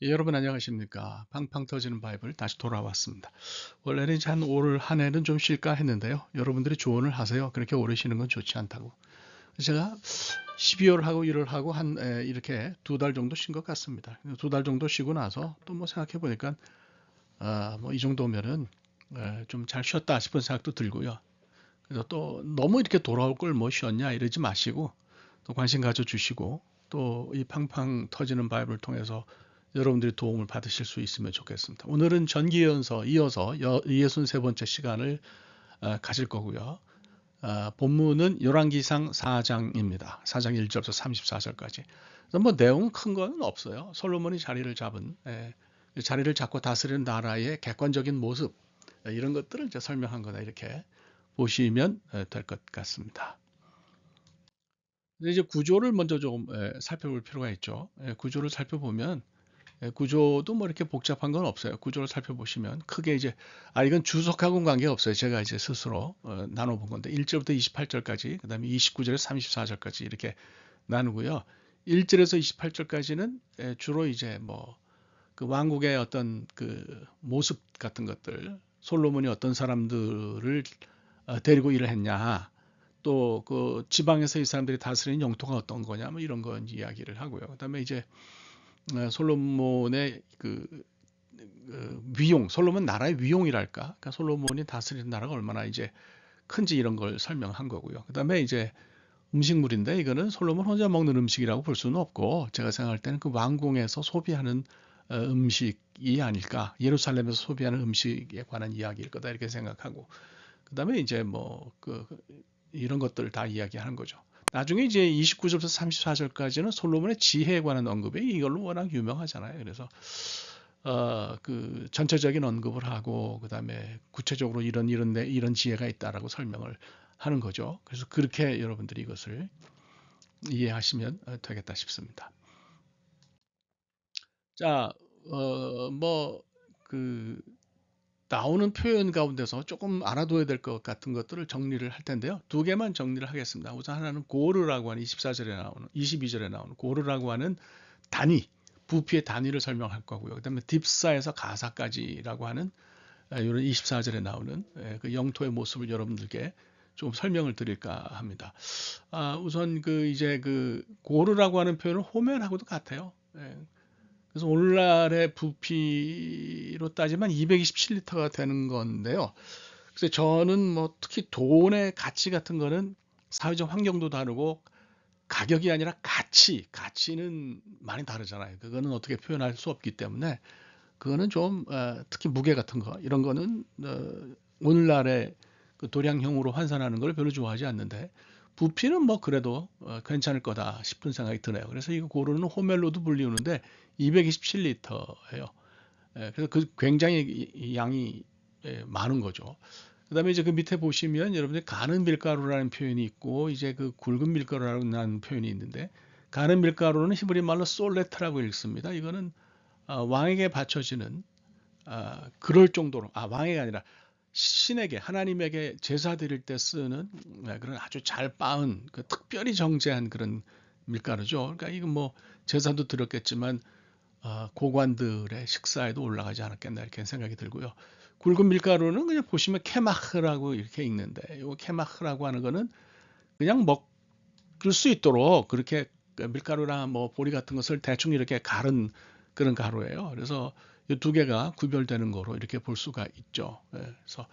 예, 여러분 안녕하십니까. 팡팡 터지는 바이블 다시 돌아왔습니다. 원래는 이제 올 한 해는 좀 쉴까 했는데요. 여러분들이 조언을 하세요. 그렇게 오래 쉬는 건 좋지 않다고. 그래서 제가 12월하고 1월하고 이렇게 2달 정도 쉰 것 같습니다. 2달 정도 쉬고 나서 또 뭐 생각해 보니까 뭐 이 정도면은 좀 잘 쉬었다 싶은 생각도 들고요. 그래서 또 너무 이렇게 돌아올 걸 뭐 쉬었냐 이러지 마시고 또 관심 가져주시고 또 이 팡팡 터지는 바이블을 통해서 여러분들이 도움을 받으실 수 있으면 좋겠습니다. 오늘은 전기연서 이어서 63번째 시간을 가질 거고요. 본문은 열왕기상 4장입니다. 4장 1절부터 34절까지. 뭐 내용 큰 건 없어요. 솔로몬이 자리를 잡고 다스리는 나라의 객관적인 모습 이런 것들을 이제 설명한 거다 이렇게 보시면 될 것 같습니다. 이제 구조를 먼저 좀 살펴볼 필요가 있죠. 구조를 살펴보면 구조도 뭐 이렇게 복잡한 건 없어요. 구조를 살펴보시면 크게 이제 이건 주석하고는 관계없어요. 제가 이제 스스로 나눠본 건데 1절부터 28절까지 그다음에 29절에서 34절까지 이렇게 나누고요. 1절에서 28절까지는 주로 이제 뭐 그 왕국의 어떤 그 모습 같은 것들 솔로몬이 어떤 사람들을 데리고 일을 했냐 또 그 지방에서 이 사람들이 다스리는 영토가 어떤 거냐 뭐 이런 건 이야기를 하고요. 그다음에 이제 솔로몬의 위용, 솔로몬 나라의 위용이랄까. 그러니까 솔로몬이 다스리는 나라가 얼마나 이제 큰지 이런 걸 설명한 거고요. 그다음에 이제 음식물인데 이거는 솔로몬 혼자 먹는 음식이라고 볼 수는 없고 제가 생각할 때는 그 왕궁에서 소비하는 음식이 아닐까. 예루살렘에서 소비하는 음식에 관한 이야기일 거다 이렇게 생각하고 그다음에 이제 이런 것들을 다 이야기하는 거죠. 나중에 이제 29절부터 34절까지는 솔로몬의 지혜에 관한 언급이 이걸로 워낙 유명하잖아요. 그래서 그 전체적인 언급을 하고 그다음에 구체적으로 이런 지혜가 있다라고 설명을 하는 거죠. 그래서 그렇게 여러분들이 이것을 이해하시면 되겠다 싶습니다. 자, 그 나오는 표현 가운데서 조금 알아둬야 될 것 같은 것들을 정리를 할 텐데요. 두 개만 정리를 하겠습니다. 우선 하나는 고르라고 하는 24절에 나오는 22절에 나오는 고르라고 하는 단위, 부피의 단위를 설명할 거고요. 그다음에 딥사에서 가사까지라고 하는 이런 24절에 나오는 그 영토의 모습을 여러분들께 좀 설명을 드릴까 합니다. 우선 이제 그 고르라고 하는 표현은 호면하고도 같아요. 그래서 오늘날의 부피로 따지면 227리터가 되는 건데요. 그래서 저는 뭐 특히 돈의 가치 같은 거는 사회적 환경도 다르고 가격이 아니라 가치는 많이 다르잖아요. 그거는 어떻게 표현할 수 없기 때문에 그거는 좀 특히 무게 같은 거 이런 거는 오늘날의 그 도량형으로 환산하는 걸 별로 좋아하지 않는데 부피는 뭐 그래도 괜찮을 거다 싶은 생각이 드네요. 그래서 이거 고르는 호멜로도 불리우는데 227리터예요. 그래서 그 굉장히 양이 많은 거죠. 그다음에 이제 그 밑에 보시면 여러분들 가는 밀가루라는 표현이 있고 이제 그 굵은 밀가루라는 표현이 있는데 가는 밀가루는 히브리 말로 솔레트라고 읽습니다. 이거는 왕에게 바쳐지는 그럴 정도로 왕에게 아니라 신에게 하나님에게 제사 드릴 때 쓰는 그런 아주 잘 빻은 그 특별히 정제한 그런 밀가루죠. 그러니까 이건 뭐 제사도 드렸겠지만 고관들의 식사에도 올라가지 않았겠나 이렇게 생각이 들고요. 굵은 밀가루는 그냥 보시면 케마흐라고 이렇게 읽는데 이 케마흐라고 하는 거는 그냥 먹을 수 있도록 그렇게 밀가루나 뭐 보리 같은 것을 대충 이렇게 갈은 그런 가루예요. 그래서 이 두 개가 구별되는 거로 이렇게 볼 수가 있죠. 그래서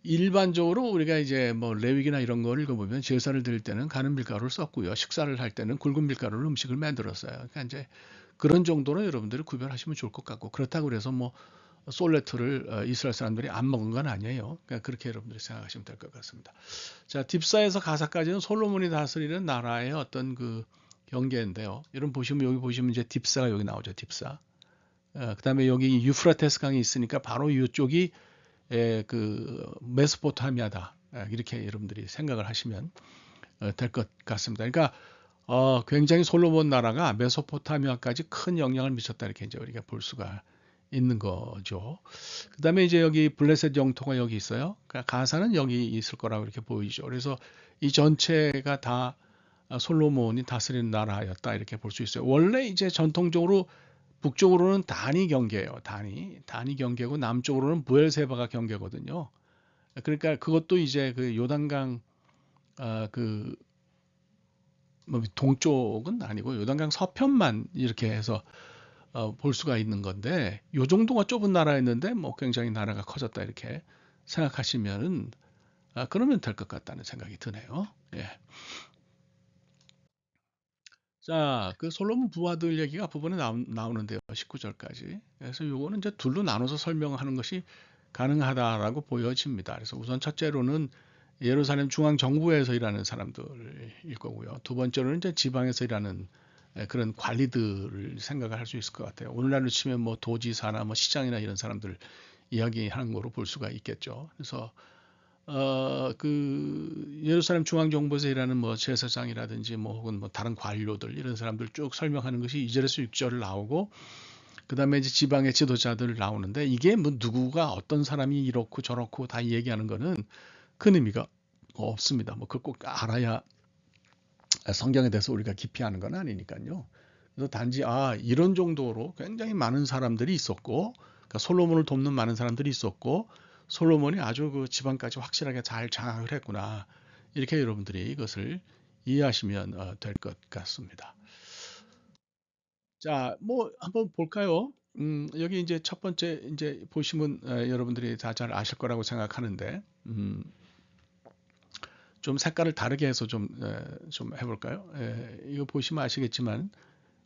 일반적으로 우리가 이제 뭐 레위기나 이런 거를 읽어보면 제사를 드릴 때는 가는 밀가루를 썼고요. 식사를 할 때는 굵은 밀가루로 음식을 만들었어요. 그러니까 이제 그런 정도로 여러분들이 구별하시면 좋을 것 같고 그렇다고 그래서 뭐 솔레트를 이스라엘 사람들이 안 먹은 건 아니에요. 그러니까 그렇게 여러분들이 생각하시면 될 것 같습니다. 자, 딥사에서 가사까지는 솔로몬이 다스리는 나라의 어떤 그 경계인데요. 여러분 보시면 여기 보시면 이제 딥사가 여기 나오죠. 딥사. 그다음에 여기 유프라테스 강이 있으니까 바로 이쪽이 그 메소포타미아다. 이렇게 여러분들이 생각을 하시면 될 것 같습니다. 그러니까 굉장히 솔로몬 나라가 메소포타미아까지 큰 영향을 미쳤다 이렇게 이제 우리가 볼 수가 있는 거죠. 그다음에 이제 여기 블레셋 영토가 여기 있어요. 그러니까 가사는 여기 있을 거라고 이렇게 보이죠. 그래서 이 전체가 다 솔로몬이 다스리는 나라였다 이렇게 볼 수 있어요. 원래 이제 전통적으로 북쪽으로는 단이 경계예요. 단이 경계고 남쪽으로는 부엘세바가 경계거든요. 그러니까 그것도 이제 그 요단강 그 뭐 동쪽은 아니고 요단강 서편만 이렇게 해서 볼 수가 있는 건데 요 정도가 좁은 나라였는데 뭐 굉장히 나라가 커졌다 이렇게 생각하시면은 그러면 될 것 같다는 생각이 드네요. 예. 자, 그 솔로몬 부하들 얘기가 앞부분에 나오는데요. 19절까지. 그래서 요거는 이제 둘로 나눠서 설명하는 것이 가능하다라고 보여집니다. 그래서 우선 첫째로는 예루살렘 중앙 정부에서 일하는 사람들일 거고요. 두 번째로는 이제 지방에서 일하는 그런 관리들을 생각을 할 수 있을 것 같아요. 오늘날로 치면 뭐 도지사나 뭐 시장이나 이런 사람들 이야기하는 거로 볼 수가 있겠죠. 그래서 그 예루살렘 중앙정부에서 일하는 뭐 제사장이라든지 뭐 혹은 뭐 다른 관료들 이런 사람들 쭉 설명하는 것이 2절에서 6절 나오고 그다음에 이제 지방의 지도자들 나오는데 이게 뭐 누구가 어떤 사람이 이렇고 저렇고 다 얘기하는 거는 큰 의미가 없습니다. 뭐 그걸 꼭 알아야 성경에 대해서 우리가 깊이 아는 건 아니니까요. 그래서 단지 이런 정도로 굉장히 많은 사람들이 있었고 그러니까 솔로몬을 돕는 많은 사람들이 있었고 솔로몬이 아주 그 지방까지 확실하게 잘 장악을 했구나. 이렇게 여러분들이 이것을 이해하시면 될 것 같습니다. 자, 뭐 한번 볼까요? 여기 이제 첫 번째 이제 보시면 여러분들이 다 잘 아실 거라고 생각하는데 좀 색깔을 다르게 해서 좀 해볼까요? 이거 보시면 아시겠지만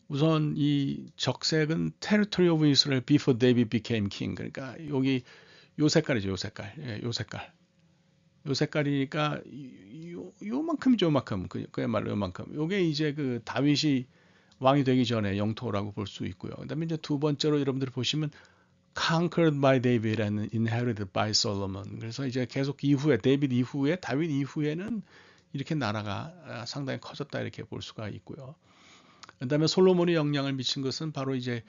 우선 이 적색은 Territory of Israel before David became king. 그러니까 여기 요 색깔이죠, 요 색깔. 예, 요 색깔. 요 색깔이니까 요만큼이죠, 요만큼. 그야말로 요만큼. 요게 이제 그 다윗이 왕이 되기 전에 영토라고 볼 수 있고요. 그다음에 이제 두 번째로 여러분들이 보시면 conquered by David라는 inherited by Solomon. 그래서 이제 계속 이후에 데이빗 이후에 다윗 이후에는 이렇게 나라가 상당히 커졌다 이렇게 볼 수가 있고요. 그다음에 솔로몬이 영향을 미친 것은 바로 이제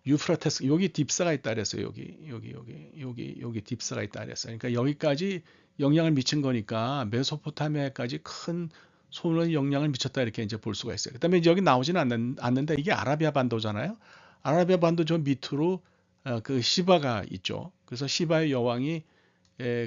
유프라테스 여기 딥사가 있다 그랬어요. 여기 딥사가 있다 그랬어요. 그러니까 여기까지 영향을 미친 거니까 메소포타미아까지 큰 소는 영향을 미쳤다 이렇게 이제 볼 수가 있어요. 그다음에 여기 나오지는 않는데 이게 아라비아 반도잖아요. 아라비아 반도 저 밑으로 그 시바가 있죠. 그래서 시바의 여왕이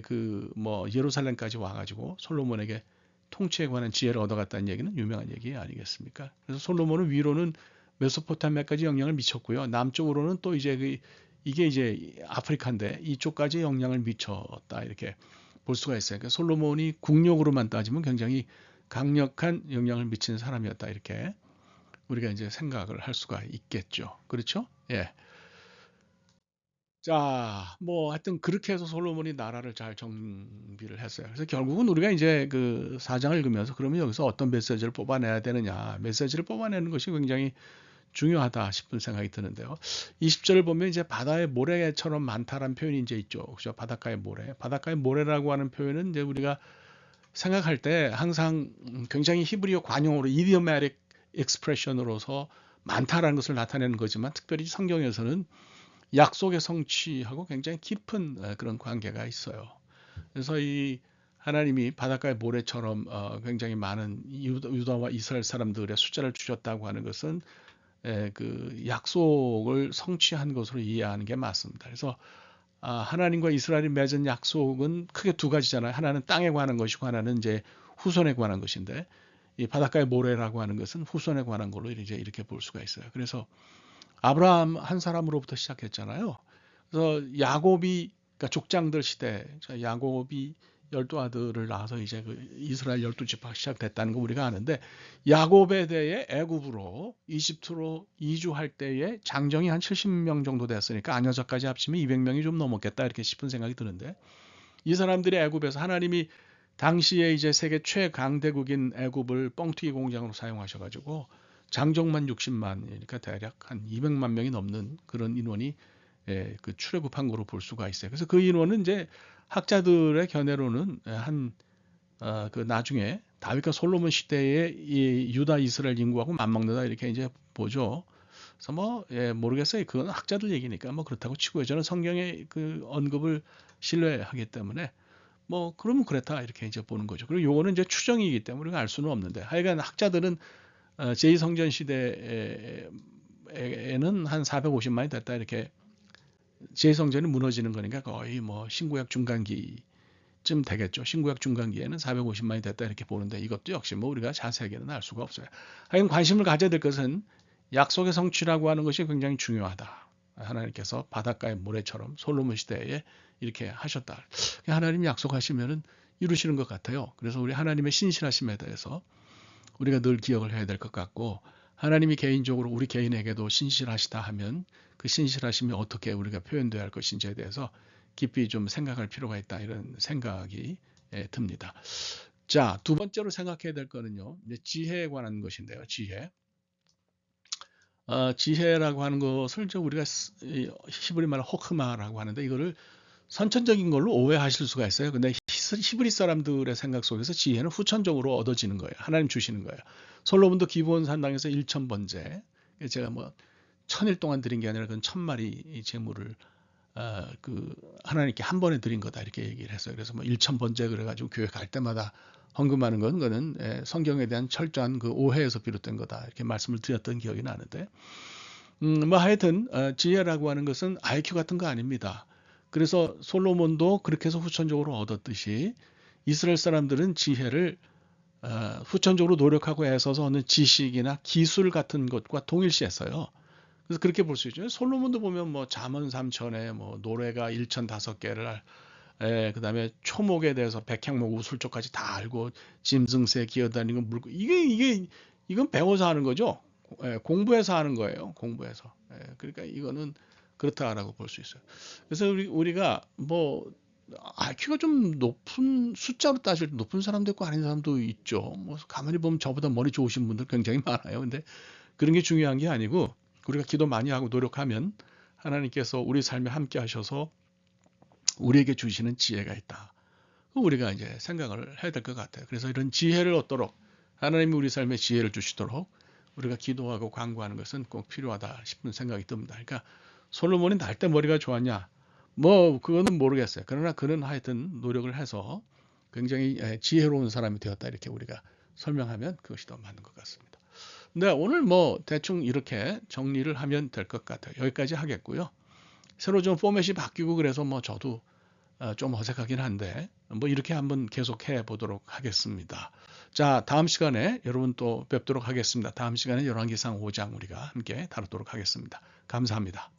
그 뭐 예루살렘까지 와가지고 솔로몬에게 통치에 관한 지혜를 얻어갔다는 얘기는 유명한 얘기 아니겠습니까? 그래서 솔로몬은 위로는 메소포타미아까지 영향을 미쳤고요. 남쪽으로는 또 이제 이게 이제 아프리카인데 이쪽까지 영향을 미쳤다 이렇게 볼 수가 있어요. 그러니까 솔로몬이 국력으로만 따지면 굉장히 강력한 영향을 미치는 사람이었다 이렇게 우리가 이제 생각을 할 수가 있겠죠. 그렇죠? 예. 자, 뭐 하여튼 그렇게 해서 솔로몬이 나라를 잘 정비를 했어요. 그래서 결국은 우리가 이제 그 사장을 읽으면서 그러면 여기서 어떤 메시지를 뽑아내야 되느냐, 메시지를 뽑아내는 것이 굉장히 중요하다 싶은 생각이 드는데요. 20절을 보면 이제 바다의 모래처럼 많다라는 표현이 이제 있죠. 그죠? 바닷가의 모래. 바닷가의 모래라고 하는 표현은 이제 우리가 생각할 때 항상 굉장히 히브리어 관용어로 idiomatic expression으로서 많다라는 것을 나타내는 거지만 특별히 성경에서는 약속의 성취하고 굉장히 깊은 그런 관계가 있어요. 그래서 이 하나님이 바닷가의 모래처럼 굉장히 많은 유다와 이스라엘 사람들의 숫자를 주셨다고 하는 것은 그 약속을 성취한 것으로 이해하는 게 맞습니다. 그래서 하나님과 이스라엘이 맺은 약속은 크게 두 가지잖아요. 하나는 땅에 관한 것이고 하나는 이제 후손에 관한 것인데 이 바닷가의 모래라고 하는 것은 후손에 관한 걸로 이제 이렇게 볼 수가 있어요. 그래서 아브라함 한 사람으로부터 시작했잖아요. 그래서 야곱이 그러니까 족장들 시대 야곱이 12아들을 낳아서 이제 그 이스라엘 12지파가 시작됐다는 거 우리가 아는데 야곱에 대해 애굽으로 이집트로 이주할 때에 장정이 한 70명 정도 됐으니까 아녀자까지 합치면 200명이 좀 넘었겠다 이렇게 싶은 생각이 드는데 이 사람들이 애굽에서 하나님이 당시에 이제 세계 최강대국인 애굽을 뻥튀기 공장으로 사용하셔가지고 장정만 60만, 그러니까 대략 한 200만 명이 넘는 그런 인원이 그 출애굽한 거로 볼 수가 있어요. 그래서 그 인원은 이제 학자들의 견해로는 그 나중에 다윗과 솔로몬 시대의 이 유다 이스라엘 인구하고 맞먹는다 이렇게 이제 보죠. 그래서 뭐 모르겠어요. 그건 학자들 얘기니까 뭐 그렇다고 치고요. 저는 성경의 그 언급을 신뢰하기 때문에 뭐 그러면 그렇다 이렇게 이제 보는 거죠. 그리고 요거는 이제 추정이기 때문에 우리가 알 수는 없는데 하여간 학자들은 제2성전 시대 에는 한 450만이 됐다 이렇게 지혜 성전이 무너지는 거니까 거의 뭐 신구약 중간기쯤 되겠죠. 신구약 중간기에는 450만이 됐다 이렇게 보는데 이것도 역시 뭐 우리가 자세하게는 알 수가 없어요. 하여간 관심을 가져야 될 것은 약속의 성취라고 하는 것이 굉장히 중요하다. 하나님께서 바닷가의 모래처럼 솔로몬 시대에 이렇게 하셨다. 하나님 약속하시면은 이루시는 것 같아요. 그래서 우리 하나님의 신실하심에 대해서 우리가 늘 기억을 해야 될 것 같고 하나님이 개인적으로 우리 개인에게도 신실하시다 하면 그 신실하심이 어떻게 우리가 표현되어야 할 것인지에 대해서 깊이 좀 생각할 필요가 있다 이런 생각이 듭니다. 자, 두 번째로 생각해야 될 거는요. 이제 지혜에 관한 것인데요. 지혜. 지혜라고 하는 것을 우리가 히브리 말 호크마라고 하는데 이거를 선천적인 걸로 오해하실 수가 있어요. 근데 히브리 사람들의 생각 속에서 지혜는 후천적으로 얻어지는 거예요. 하나님 주시는 거예요. 솔로몬도 기브온 산당에서 1,000번째 제가 뭐 1,000일 동안 드린 게 아니라 그건 1,000마리 제물을 그 하나님께 한 번에 드린 거다 이렇게 얘기를 했어요. 그래서 뭐 1,000번째 그래가지고 교회 갈 때마다 헌금하는 건 그거는 성경에 대한 철저한 그 오해에서 비롯된 거다 이렇게 말씀을 드렸던 기억이 나는데 뭐 하여튼 지혜라고 하는 것은 IQ 같은 거 아닙니다. 그래서 솔로몬도 그렇게 해서 후천적으로 얻었듯이 이스라엘 사람들은 지혜를 후천적으로 노력하고 애써서 얻는 지식이나 기술 같은 것과 동일시했어요. 그래서 그렇게 볼 수 있죠. 솔로몬도 보면 뭐 잠언 3천에 뭐 노래가 1,005개를 그다음에 초목에 대해서 백향목 우술초까지 다 알고 짐승새 기어다니는 물고 이건 배워서 하는 거죠. 공부해서 하는 거예요. 공부해서. 그러니까 이거는 그렇다라고 볼 수 있어요. 그래서 우리가 뭐 IQ가 좀 높은 숫자로 따질 때 높은 사람도 있고 아닌 사람도 있죠. 뭐 가만히 보면 저보다 머리 좋으신 분들 굉장히 많아요. 근데 그런 게 중요한 게 아니고 우리가 기도 많이 하고 노력하면 하나님께서 우리 삶에 함께 하셔서 우리에게 주시는 지혜가 있다. 우리가 이제 생각을 해야 될 것 같아요. 그래서 이런 지혜를 얻도록 하나님이 우리 삶에 지혜를 주시도록 우리가 기도하고 간구하는 것은 꼭 필요하다 싶은 생각이 듭니다. 그러니까 솔로몬이 날 때 머리가 좋았냐? 뭐 그거는 모르겠어요. 그러나 그는 하여튼 노력을 해서 굉장히 지혜로운 사람이 되었다 이렇게 우리가 설명하면 그것이 더 맞는 것 같습니다. 네, 오늘 뭐 대충 이렇게 정리를 하면 될 것 같아요. 여기까지 하겠고요. 새로 좀 포맷이 바뀌고 그래서 뭐 저도 좀 어색하긴 한데 뭐 이렇게 한번 계속해 보도록 하겠습니다. 자, 다음 시간에 여러분 또 뵙도록 하겠습니다. 다음 시간에 열왕기상 5장 우리가 함께 다루도록 하겠습니다. 감사합니다.